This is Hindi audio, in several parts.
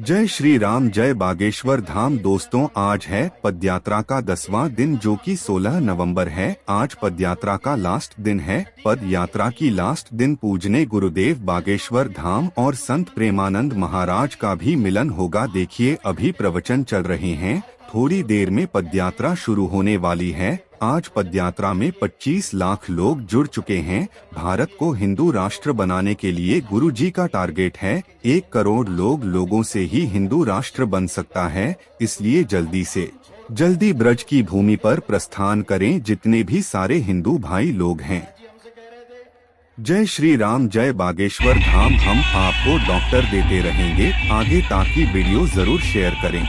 जय श्री राम, जय बागेश्वर धाम। दोस्तों, आज है पदयात्रा का 10वां दिन जो कि 16 नवंबर है। आज पदयात्रा का लास्ट दिन है। पद यात्रा की लास्ट दिन पूजने गुरुदेव बागेश्वर धाम और संत प्रेमानंद महाराज का भी मिलन होगा। देखिए, अभी प्रवचन चल रहे हैं, थोड़ी देर में पदयात्रा शुरू होने वाली है। आज पदयात्रा में 25 लाख लोग जुड़ चुके हैं। भारत को हिंदू राष्ट्र बनाने के लिए गुरुजी का टारगेट है 1 करोड़ लोगों से ही हिंदू राष्ट्र बन सकता है। इसलिए जल्दी से जल्दी ब्रज की भूमि पर प्रस्थान करें, जितने भी सारे हिंदू भाई लोग हैं। जय श्री राम, जय बागेश्वर धाम। हम आपको डॉक्टर देते रहेंगे आगे, ताकि वीडियो जरूर शेयर करें।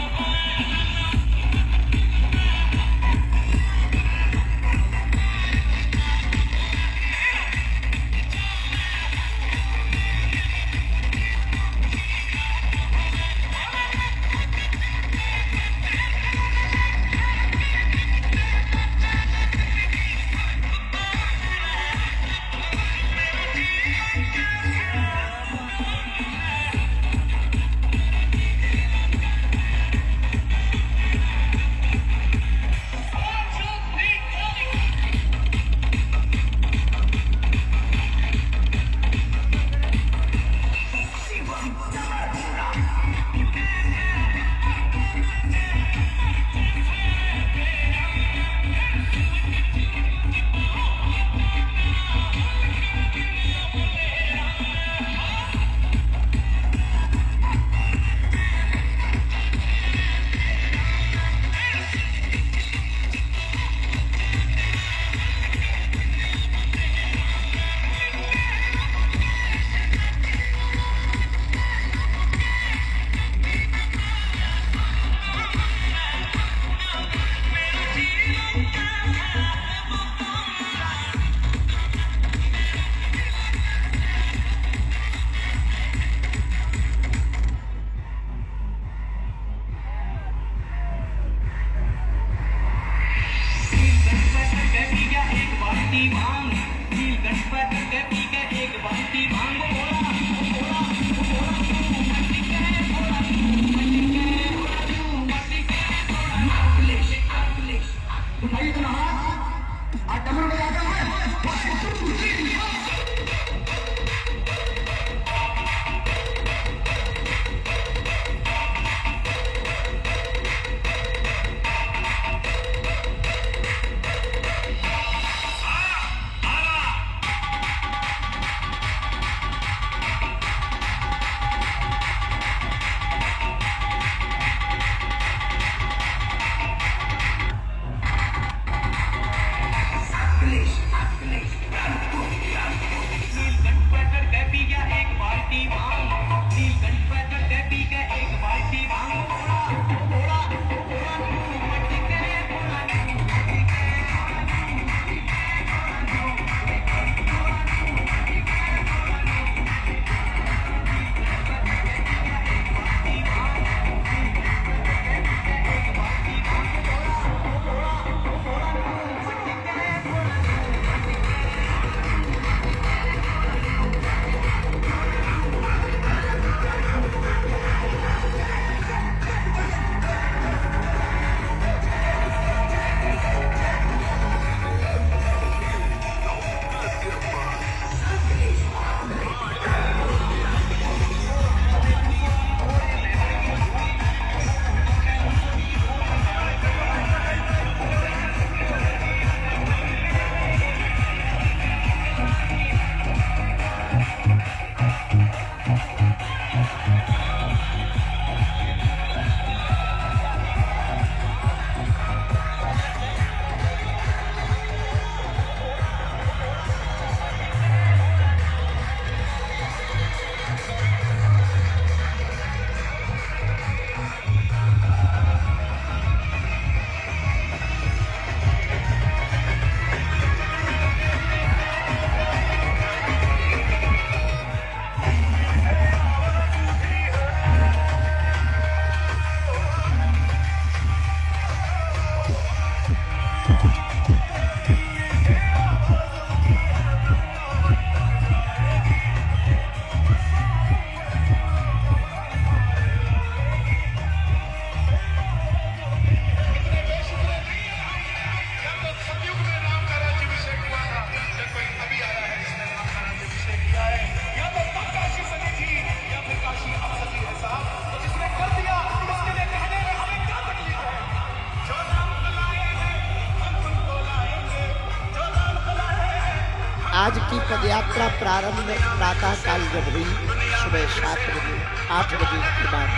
आज की पदयात्रा प्रारंभ प्रातः काल जब हुई सुबह 7 बजे 8 बजे के बाद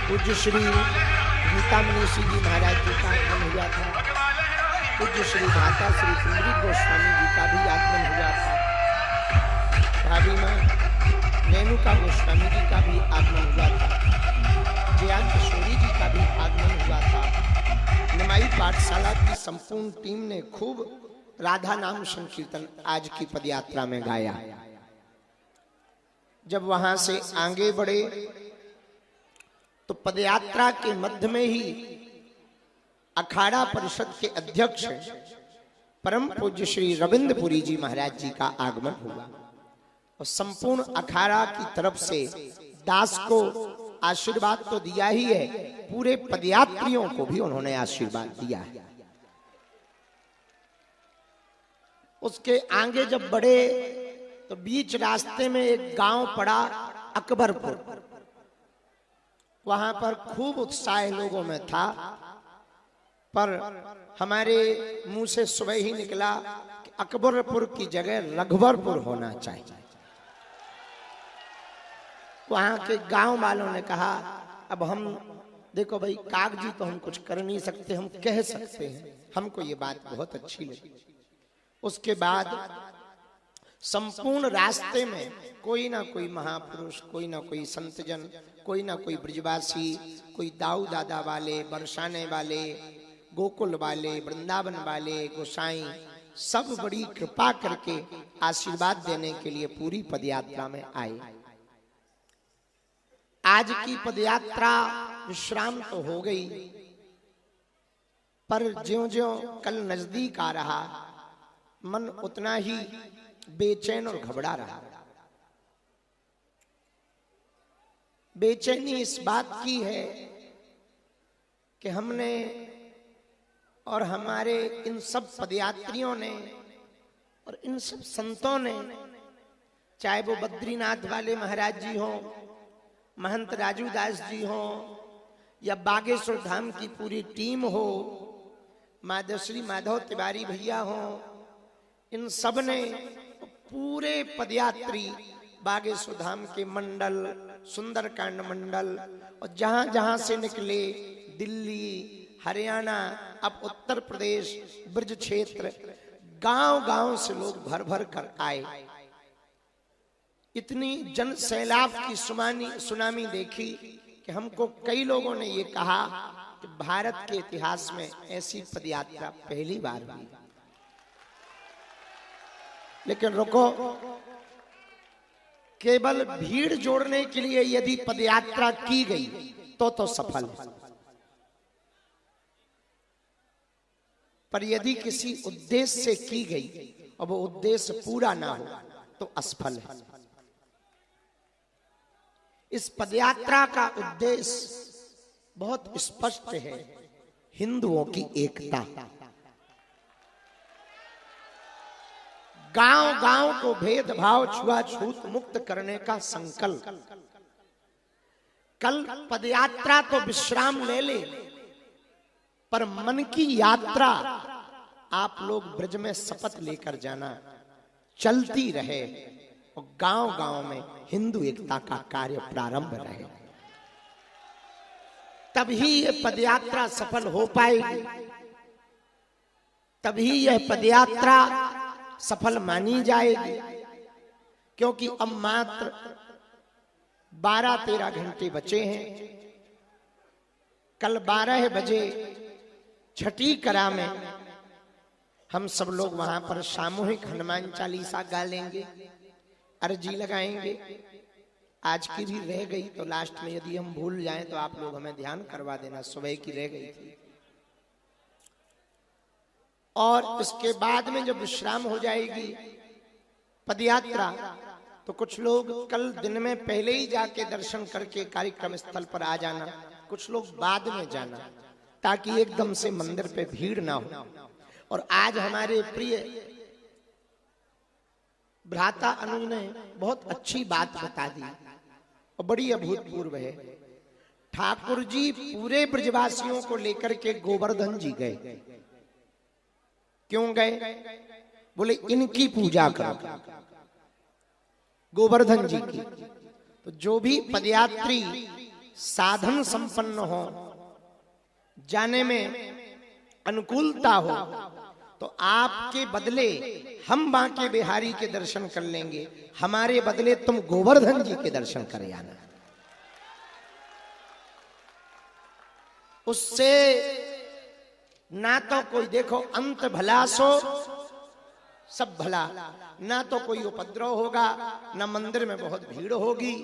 पूज्य श्री गीता मनीषी जी महाराज जी का आगमन हुआ था। पूज्य श्री माता श्री सुंदरी गोस्वामी जी का भी आगमन हुआ था। भाभी माँ रेणुका गोस्वामी जी का भी आगमन हुआ था। जया किशोरी जी का भी आगमन हुआ था। निमाई पाठशाला की संपूर्ण टीम ने खूब राधा नाम संकीर्तन आज की पदयात्रा में गाया। जब वहां से आगे बढ़े तो पदयात्रा के मध्य में ही अखाड़ा परिषद के अध्यक्ष परम पूज्य श्री रविंद्रपुरी जी महाराज जी का आगमन हुआ और संपूर्ण अखाड़ा की तरफ से दास को आशीर्वाद तो दिया ही है, पूरे पदयात्रियों को भी उन्होंने आशीर्वाद दिया है। उसके आगे जब बढ़े तो बीच रास्ते में एक गांव पड़ा अकबरपुर। वहां पर खूब उत्साह लोगों में था, पर हमारे मुंह से सुबह ही निकला कि अकबरपुर की जगह रघुवरपुर होना चाहिए। वहां के गांव वालों ने कहा अब हम देखो भाई, कागजी तो हम कुछ कर नहीं सकते, हम कह सकते हैं। हमको ये बात बहुत अच्छी लगी। उसके बाद संपूर्ण रास्ते में कोई ना कोई महापुरुष, कोई ना कोई संतजन, कोई ना कोई ब्रजवासी, कोई दाऊ दादा वाले, बरसाने वाले, गोकुल वाले, वृंदावन वाले, गोसाई, सब बड़ी कृपा करके आशीर्वाद देने के लिए पूरी पदयात्रा में आए। आज की पदयात्रा विश्राम तो हो गई, पर ज्यों-ज्यों कल नजदीक आ रहा, मन उतना ही बेचैन और घबरा रहा। बेचैनी इस बात की है कि हमने और हमारे इन सब पदयात्रियों ने और इन सब संतों ने, चाहे वो बद्रीनाथ वाले महाराज जी हों, महंत राजू दास जी हों, या बागेश्वर धाम की पूरी टीम हो, माधवश्री माधव तिवारी भैया हों, इन सब ने पूरे पदयात्री बागेश्वर धाम के मंडल, सुंदरकांड मंडल, और जहां जहां से निकले, दिल्ली, हरियाणा, अब उत्तर प्रदेश, ब्रज क्षेत्र, गांव गांव से लोग भर भर कर आए। इतनी जन सैलाब की सुनामी देखी कि हमको कई लोगों ने ये कहा कि भारत के इतिहास में ऐसी पदयात्रा पहली बार हुई। लेकिन रुको, केवल भीड़ जोड़ने के लिए यदि पदयात्रा की गई तो सफल है, पर यदि किसी उद्देश्य से की गई और वो उद्देश्य पूरा ना हो तो असफल है। इस पदयात्रा का उद्देश्य बहुत स्पष्ट है, हिंदुओं की एकता। गांव गांव को भेदभाव, छुआछूत मुक्त करने का संकल्प। कल पदयात्रा तो विश्राम ले ले, पर मन की यात्रा आप लोग ब्रज में शपथ लेकर जाना, चलती रहे और गांव गांव में हिंदू एकता का कार्य प्रारंभ रहे। तभी यह पदयात्रा सफल हो पाएगी, तभी यह पदयात्रा सफल मानी जाएगी। क्योंकि अब मात्र 12-13 घंटे बचे हैं। कल 12 बजे छठी करा में हम सब लोग वहां पर सामूहिक हनुमान चालीसा गा लेंगे, अर्जी लगाएंगे। आज की भी रह गई तो लास्ट में यदि हम भूल जाएं तो आप लोग हमें ध्यान करवा देना, सुबह की रह गई थी। और उसके बाद में जब विश्राम हो जाएगी पदयात्रा, तो कुछ लोग कल दिन में पहले ही जाके दर्शन करके कार्यक्रम स्थल पर आ जाना, कुछ लोग बाद में जाना, ताकि एकदम से मंदिर पे भीड़ ना हो। और आज हमारे प्रिय भ्राता अनुज ने बहुत अच्छी बात बता दी और बड़ी अभूतपूर्व है। ठाकुर जी पूरे ब्रजवासियों को लेकर के गोवर्धन जी गए। क्यों गए? बोले इनकी पूजा करो, गोवर्धन जी की। तो जो भी पदयात्री साधन संपन्न हो, जाने में अनुकूलता हो, तो आपके बदले हम बांके बिहारी के दर्शन कर लेंगे, हमारे बदले तुम गोवर्धन जी के दर्शन कर आना। उससे ना तो कोई देखो अंत भला सो सब भला, ना तो कोई उपद्रव होगा, ना मंदिर में बहुत भीड़ होगी,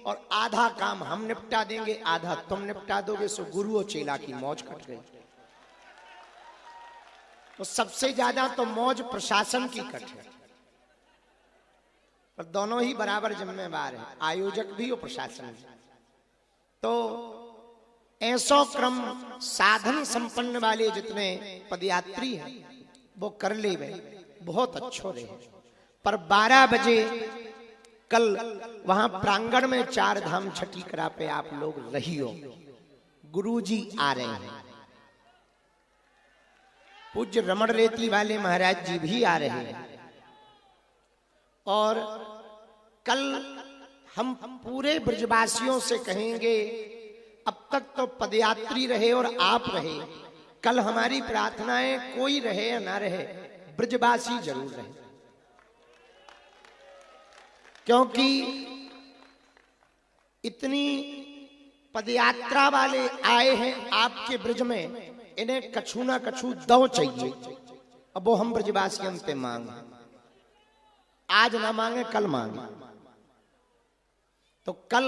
और आधा काम हम निपटा देंगे, आधा तुम निपटा दोगे। सो गुरु और चेला की मौज कट गई। तो सबसे ज्यादा तो मौज प्रशासन की कट है, पर दोनों ही बराबर जिम्मेवार है, आयोजक भी और प्रशासन भी। तो ऐसो क्रम साधन संपन्न वाले जितने पदयात्री हैं वो कर ले वे, बहुत अच्छो रहे। पर 12 बजे कल वहां प्रांगण में 4 धाम छठी करा पे आप लोग रहियो, गुरुजी आ रहे हैं, पूज्य रमण रेती वाले महाराज जी भी आ रहे हैं। और कल हम पूरे ब्रजवासियों से कहेंगे, अब तक तो पदयात्री रहे और आप रहे, कल हमारी प्रार्थना है कोई रहे या ना रहे, ब्रजवासी जरूर रहे। क्योंकि इतनी पदयात्रा वाले आए हैं आपके ब्रज में, इन्हें कछु ना कछु दो चाहिए। अब वो हम ब्रजवासियों पे मांग, आज ना मांगे कल मांगे। तो कल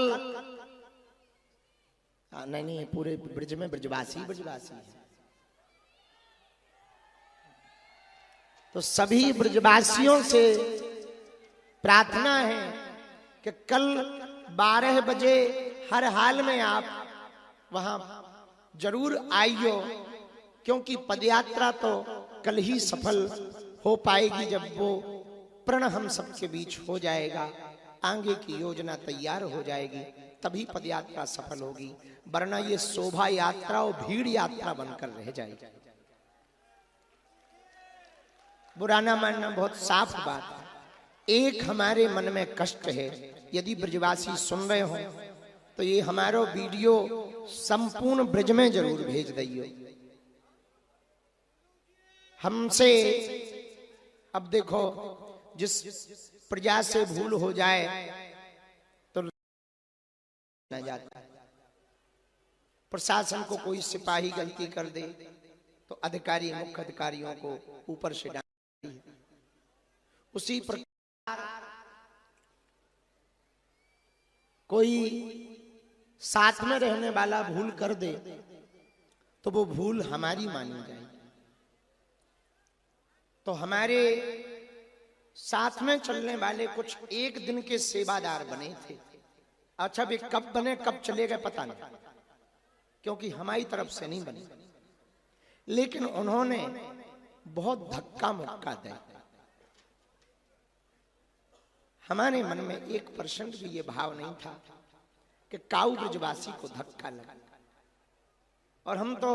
नहीं, पूरे ब्रज में ब्रजवासी ब्रजवासी है। तो सभी ब्रजवासियों से प्रार्थना है कि कल 12 बजे हर हाल में आप वहां जरूर आइयो, क्योंकि पदयात्रा तो कल ही सफल हो पाएगी जब वो प्रण हम सबके बीच हो जाएगा, आगे की योजना तैयार हो जाएगी, तभी पदयात्रा सफल होगी, वरना ये शोभा यात्रा और भीड़ यात्रा बनकर रह जाएगी। बुरा ना मानना, बहुत साफ बात है। एक हमारे मन में कष्ट है, यदि ब्रजवासी सुन रहे हो तो ये हमारा वीडियो संपूर्ण ब्रज में जरूर भेज दियो। हमसे अब देखो, जिस प्रजा से भूल हो जाए तो न जाता, प्रशासन को कोई सिपाही गलती कर दे तो अधिकारी मुख्य अधिकारियों को ऊपर से डांट, उसी प्रकार कोई साथ में रहने वाला भूल कर दे तो वो भूल हमारी मानी जाएगी। तो हमारे साथ में चलने वाले कुछ एक दिन के सेवादार बने थे। अच्छा, वे कब बने कब चले गए पता नहीं, क्योंकि हमारी तरफ से नहीं बने, लेकिन उन्होंने बहुत धक्का मुक्का दिया। हमारे मन में 1% भी ये भाव नहीं था कि काऊ ब्रजवासी को धक्का लगा। और हम तो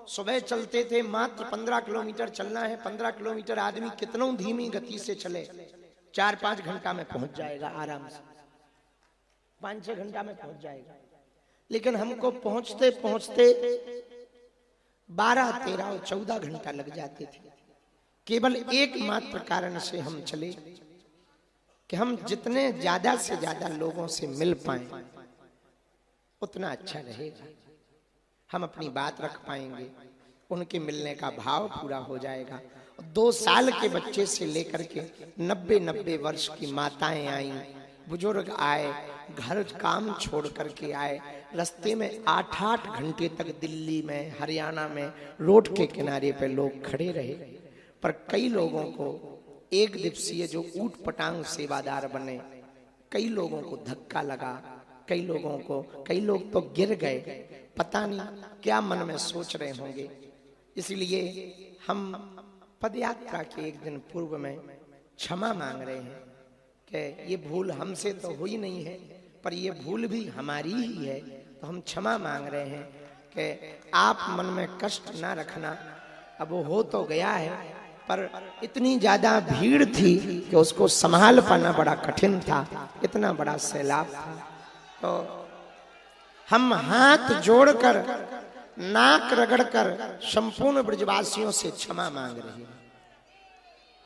सुबह चलते थे, मात्र 15 किलोमीटर चलना है। 15 किलोमीटर आदमी कितनों धीमी गति से चले, 4-5 घंटा में पहुंच जाएगा आराम से, 5-6 घंटा में पहुंच जाएगा। लेकिन हमको पहुंचते पहुंचते 12, 13 और 14 घंटा लग जाते थे। केवल एकमात्र कारण से हम चले कि हम जितने ज्यादा से ज्यादा लोगों से मिल पाए उतना अच्छा रहेगा, हम अपनी बात रख पाएंगे, उनके मिलने का भाव पूरा हो जाएगा। 2 साल के बच्चे से लेकर के 90 वर्ष की माताएं आई, बुजुर्ग आए, घर काम छोड़ करके आए, रास्ते में 8-8 घंटे तक दिल्ली में, हरियाणा में रोड के किनारे पे लोग खड़े रहे। पर कई लोगों को एक दिवसीय जो ऊट पटांग सेवादार बने, कई लोगों को धक्का लगा, कई लोग तो गिर गए, पता नहीं क्या मन में सोच रहे होंगे। इसलिए हम पदयात्रा के एक दिन पूर्व में क्षमा मांग रहे हैं कि ये भूल हमसे तो हुई नहीं है, पर ये भूल भी हमारी ही है। तो हम क्षमा मांग रहे हैं कि आप मन में कष्ट ना रखना। अब वो हो तो गया है, पर इतनी ज्यादा भीड़ थी कि उसको संभाल पाना बड़ा कठिन था, इतना बड़ा सैलाब था। तो हम हाथ जोड़कर नाक रगड़कर संपूर्ण ब्रजवासियों से क्षमा मांग रहे हैं,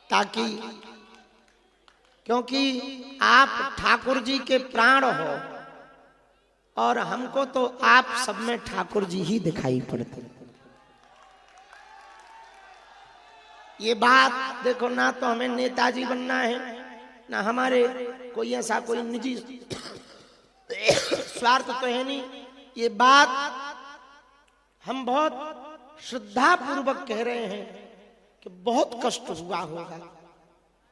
ताकि क्योंकि आप ठाकुर जी के प्राण हो और हमको तो आप सब में ठाकुर जी ही दिखाई पड़ते। ये बात देखो, ना तो हमें नेताजी बनना है, ना हमारे कोई ऐसा कोई निजी स्वार्थ तो है नहीं। ये बात हम बहुत श्रद्धा पूर्वक कह रहे हैं कि बहुत कष्ट हुआ होगा,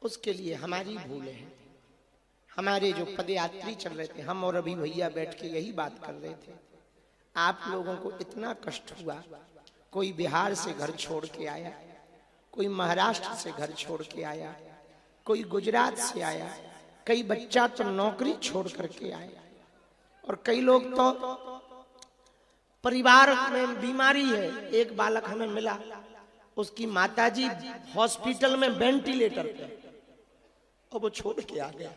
उसके लिए हमारी भूल है। हमारे जो पदयात्री चल रहे थे, हम और अभी भैया बैठ के यही बात कर रहे थे, आप लोगों को इतना कष्ट हुआ। कोई बिहार से घर छोड़ के आया, कोई महाराष्ट्र से घर छोड़ के आया, कोई गुजरात से आया, कई बच्चा तो नौकरी छोड़ करके आया, और कई लोग तो परिवार में बीमारी है। एक बालक हमें मिला, उसकी माताजी हॉस्पिटल में वेंटिलेटर पे, और वो छोड़ के आ गया।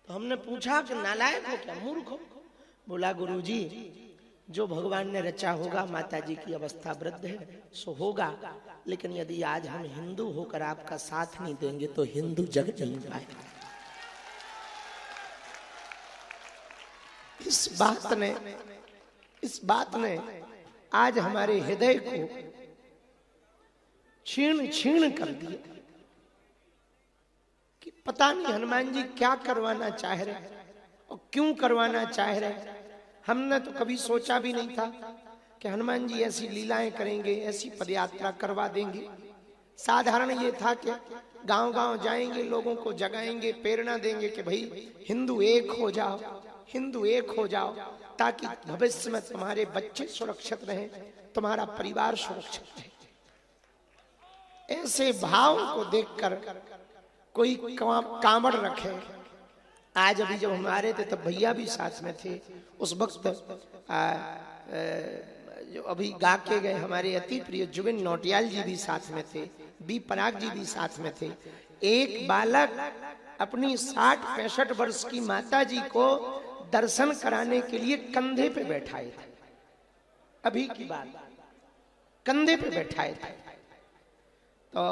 तो हमने पूछा कि नालायक हो क्या, मूर्ख हो? बोला गुरुजी, जो भगवान ने रचा होगा, माताजी की अवस्था वृद्ध है सो होगा, लेकिन यदि आज हम हिंदू होकर आपका साथ नहीं देंगे तो हिंदू जग जल जाएगा। इस बात ने आज हमारे हृदय को छीण छीण कर दिया कि पता नहीं हनुमान जी क्या करवाना चाह रहे और क्यों करवाना चाह रहे। हमने तो कभी सोचा भी नहीं था कि हनुमान जी ऐसी लीलाएं करेंगे, ऐसी पदयात्रा करवा देंगे। साधारण ये था कि गांव गांव जाएंगे, लोगों को जगाएंगे, प्रेरणा देंगे कि भाई हिंदू एक हो जाओ, हिंदू एक हो जाओ, ताकि भविष्य में तुम्हारे बच्चे सुरक्षित रहें, तुम्हारा परिवार सुरक्षित रहे। ऐसे भाव को देखकर कोई कांवड़ रखे। आज अभी जब हम आ रहे थे तब भैया भी साथ में थे। उस वक्त जो अभी गा के गए हमारे अति प्रिय जुबिन नौटियाल जी भी साथ में थे, बी पराग जी भी साथ में थे। एक बालक अपनी 60-65 वर्ष की माता जी को दर्शन कराने के लिए कंधे पे बैठाए थे। अभी की बात, कंधे पे बैठाए थे। तो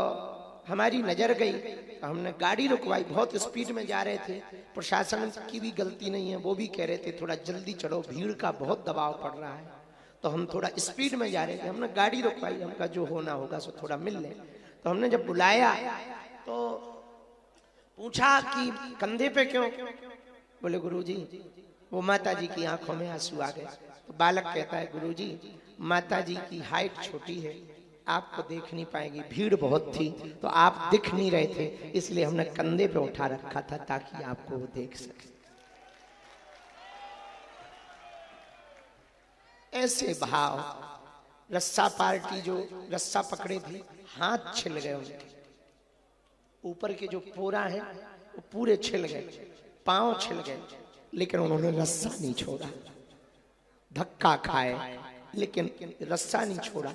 हमारी नजर गई तो हमने गाड़ी रुकवाई। बहुत स्पीड में जा रहे थे, प्रशासन की भी गलती नहीं है, वो भी कह रहे थे थोड़ा जल्दी चढ़ो, भीड़ का बहुत दबाव पड़ रहा है। तो हम थोड़ा स्पीड में जा रहे थे, हमने गाड़ी रुकवाई, हमका जो होना होगा सो थोड़ा मिल ले। तो हमने जब बुलाया तो पूछा कि कंधे पे क्यों? बोले गुरुजी वो माता जी की आंखों में आंसू आ गए। तो बालक कहता है गुरुजी माता जी की हाइट छोटी है, आपको देख नहीं पाएगी, भीड़ बहुत थी तो आप दिख नहीं रहे थे, इसलिए हमने कंधे पे उठा रखा था ताकि आपको वो देख सके। ऐसे भाव। रस्सा पार्टी जो रस्सा पकड़े थे, हाथ छिल गए उनके, ऊपर के जो पोरा है वो पूरे छिल गए, पांव छिल गए, लेकिन उन्होंने रस्सा नहीं छोड़ा। धक्का खाए लेकिन रस्सा नहीं छोड़ा,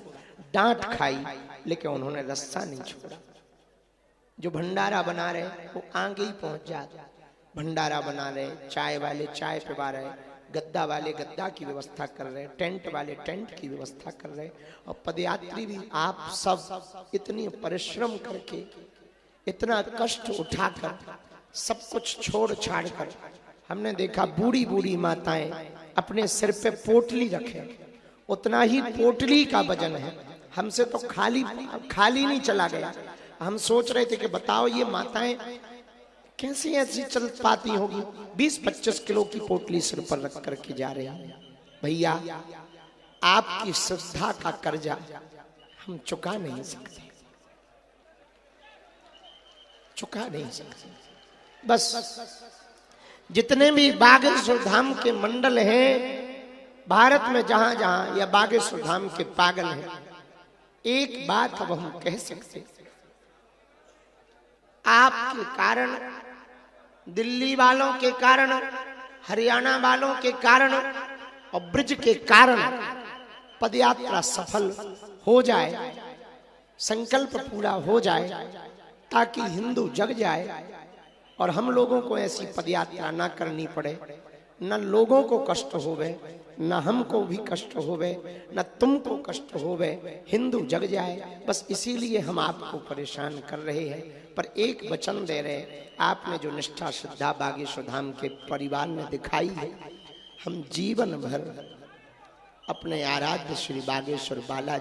डांट खाई लेकिन उन्होंने रस्सा नहीं छोड़ा। जो भंडारा बना रहे वो आगे ही पहुंच जाते। भंडारा बना रहे, चाय वाले चाय पिला रहे, गद्दा वाले गद्दा की व्यवस्था कर रहे, टेंट वाले टेंट की व्यवस्था कर रहे, और पदयात्री भी आप सब इतनी परिश्रम करके, इतना कष्ट उठाकर, सब कुछ छोड़ छाड़ कर। हमने देखा बूढ़ी बूढ़ी माताएं अपने सिर पे पोटली रखे, उतना ही पोटली का वजन है। हमसे तो खाली नहीं चला गया। हम सोच रहे थे कि बताओ ये माताएं कैसे ऐसी चल पाती होगी, 20-25 किलो की पोटली सिर पर रख करके जा रहे हैं। भैया आपकी श्रद्धा का कर्जा हम चुका नहीं सकते, चुका नहीं सकते। बस जितने भी बागेश्वर धाम के मंडल हैं भारत में, जहां जहां या बागेश्वर धाम के पागल हैं, एक बात अब हम कह सकते, आपके कारण, दिल्ली वालों के कारण, हरियाणा वालों के कारण और ब्रज के कारण पदयात्रा सफल हो जाए, संकल्प पूरा हो जाए, ताकि हिंदू जग जाए और हम लोगों को ऐसी पदयात्रा ना करनी पड़े, न लोगों को कष्ट होवे, न हमको भी कष्ट होवे, न तुमको कष्ट होवे, हिंदू जग जाए। बस इसीलिए हम आपको परेशान कर रहे हैं। पर एक वचन दे रहे, आपने जो निष्ठा श्रद्धा बागेश्वर धाम के परिवार ने दिखाई है, हम जीवन भर अपने आराध्य श्री बागेश्वर बालाजी